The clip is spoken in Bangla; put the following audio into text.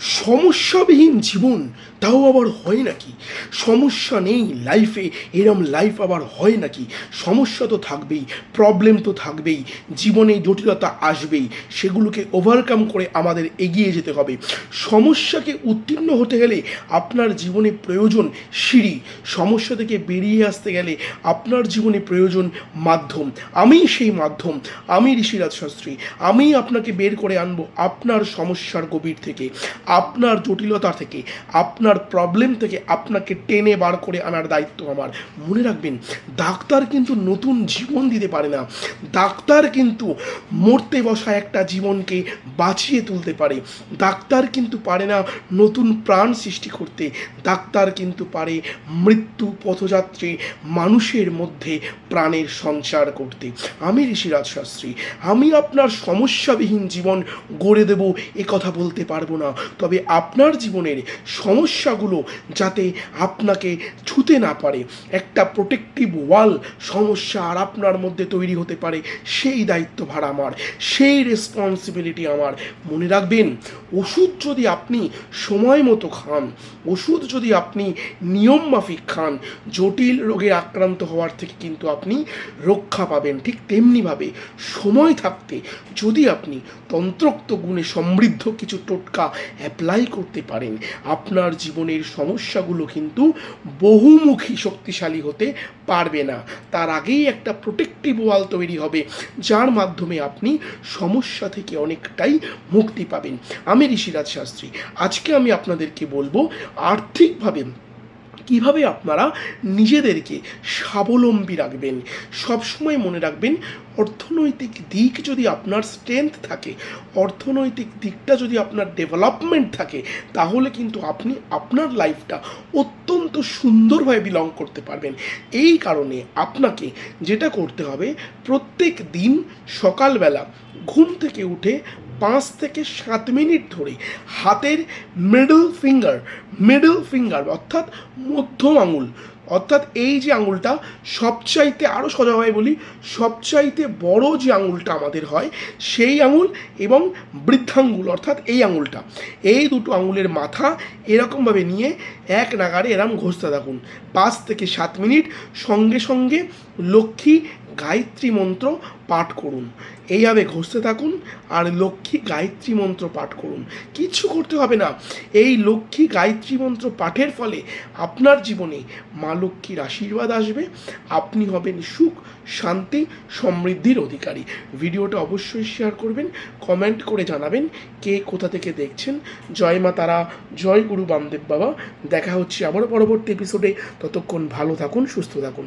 সমস্যাবিহীন জীবন তাও আবার হয় নাকি? সমস্যা নেই লাইফে, এরম লাইফ আবার হয় নাকি? সমস্যা তো থাকবেই, প্রবলেম তো থাকবেই, জীবনে জটিলতা আসবেই, সেগুলোকে ওভারকাম করে আমাদের এগিয়ে যেতে হবে। সমস্যাকে উত্তীর্ণ হতে গেলে আপনার জীবনে প্রয়োজন সিঁড়ি, সমস্যা থেকে বেরিয়ে আসতে গেলে আপনার জীবনে প্রয়োজন মাধ্যম। আমি সেই মাধ্যম, আমি ঋষিরাজ শাস্ত্রী। আমি আপনাকে বের করে আনবো আপনার সমস্যার গভীর থেকে, আপনার জটিলতা থেকে, আপনার প্রবলেম থেকে আপনাকে টেনে বার করে আনার দায়িত্ব আমার। মনে রাখবেন, ডাক্তার কিন্তু নতুন জীবন দিতে পারে না, ডাক্তার কিন্তু মরতে বসা একটা জীবনকে বাঁচিয়ে তুলতে পারে। ডাক্তার কিন্তু পারে না নতুন প্রাণ সৃষ্টি করতে, ডাক্তার কিন্তু পারে মৃত্যু পথযাত্রী মানুষের মধ্যে প্রাণের সঞ্চার করতে। আমি ঋষিরাজ শাস্ত্রী, আমি আপনার সমস্যাবিহীন জীবন গড়ে দেব এ কথা বলতে পারবো না, তবে আপনার জীবনের সমস্যাগুলো যাতে আপনাকে ছুঁতে না পারে, একটা প্রোটেক্টিভ ওয়াল সমস্যা আর আপনার মধ্যে তৈরি হতে পারে, সেই দায়িত্বভার আমার, সেই রেসপন্সিবিলিটি আমার। মনে রাখবেন, ওষুধ যদি আপনি সময় মতো খান, ওষুধ যদি আপনি নিয়ম মাফিক খান, জটিল রোগে আক্রান্ত হওয়ার থেকে কিন্তু আপনি রক্ষা পাবেন। ঠিক তেমনিভাবে সময় থাকতে যদি আপনি তন্ত্রোক্ত গুণে সমৃদ্ধ কিছু টোটকা অ্যাপ্লাই করতে পারেন, আপনার জীবনের সমস্যাগুলো কিন্তু বহুমুখী শক্তিশালী হতে পারবে না। তার আগেই একটা প্রোটেক্টিভ ওয়াল তৈরি হবে, যার মাধ্যমে আপনি সমস্যা থেকে অনেকটাই মুক্তি পাবেন। আমি ঋষিরাজ শাস্ত্রী। আজকে আমি আপনাদেরকে বলবো আর্থিকভাবে কীভাবে আপনারা নিজেদেরকে স্বাবলম্বী রাখবেন। সবসময় মনে রাখবেন, অর্থনৈতিক দিক যদি আপনার স্ট্রেংথ থাকে, অর্থনৈতিক দিকটা যদি আপনার ডেভেলপমেন্ট থাকে, তাহলে কিন্তু আপনি আপনার লাইফটা অত্যন্ত সুন্দরভাবে বিলং করতে পারবেন। এই কারণে আপনাকে যেটা করতে হবে, প্রত্যেক দিন সকালবেলা ঘুম থেকে উঠে 5 থেকে 7 মিনিট ধরে হাতের মিডল ফিঙ্গার অর্থাৎ মধ্যম আঙুল, অর্থাৎ এই যে আঙুলটা সবচাইতে, আরও সোজাভাবে বলি, সবচাইতে বড় যে আঙুলটা আমাদের হয় সেই আঙুল এবং বৃদ্ধাঙ্গুল অর্থাৎ এই আঙুলটা, এই দুটো আঙুলের মাথা এরকমভাবে নিয়ে এক নাগাড়ে এরম ঘষতে থাকুন 5 থেকে 7 মিনিট। সঙ্গে সঙ্গে লক্ষ্মী গায়ত্রী মন্ত্র পাঠ করুন, এইভাবে ঘষতে থাকুন আর লক্ষ্মী গায়ত্রী মন্ত্র পাঠ করুন। কিচ্ছু করতে হবে না, এই লক্ষ্মী গায়ত্রী মন্ত্র পাঠের ফলে আপনার জীবনে মা লক্ষ্মীর আশীর্বাদ আসবে, আপনি হবেন সুখ, শান্তি, সমৃদ্ধির অধিকারী। ভিডিওটা অবশ্যই শেয়ার করবেন, কমেন্ট করে জানাবেন কে কোথা থেকে দেখছেন। জয় মা তারা, জয় গুরু বামদেব বাবা। দেখা হচ্ছে আবারও পরবর্তী এপিসোডে। ততক্ষণ ভালো থাকুন, সুস্থ থাকুন।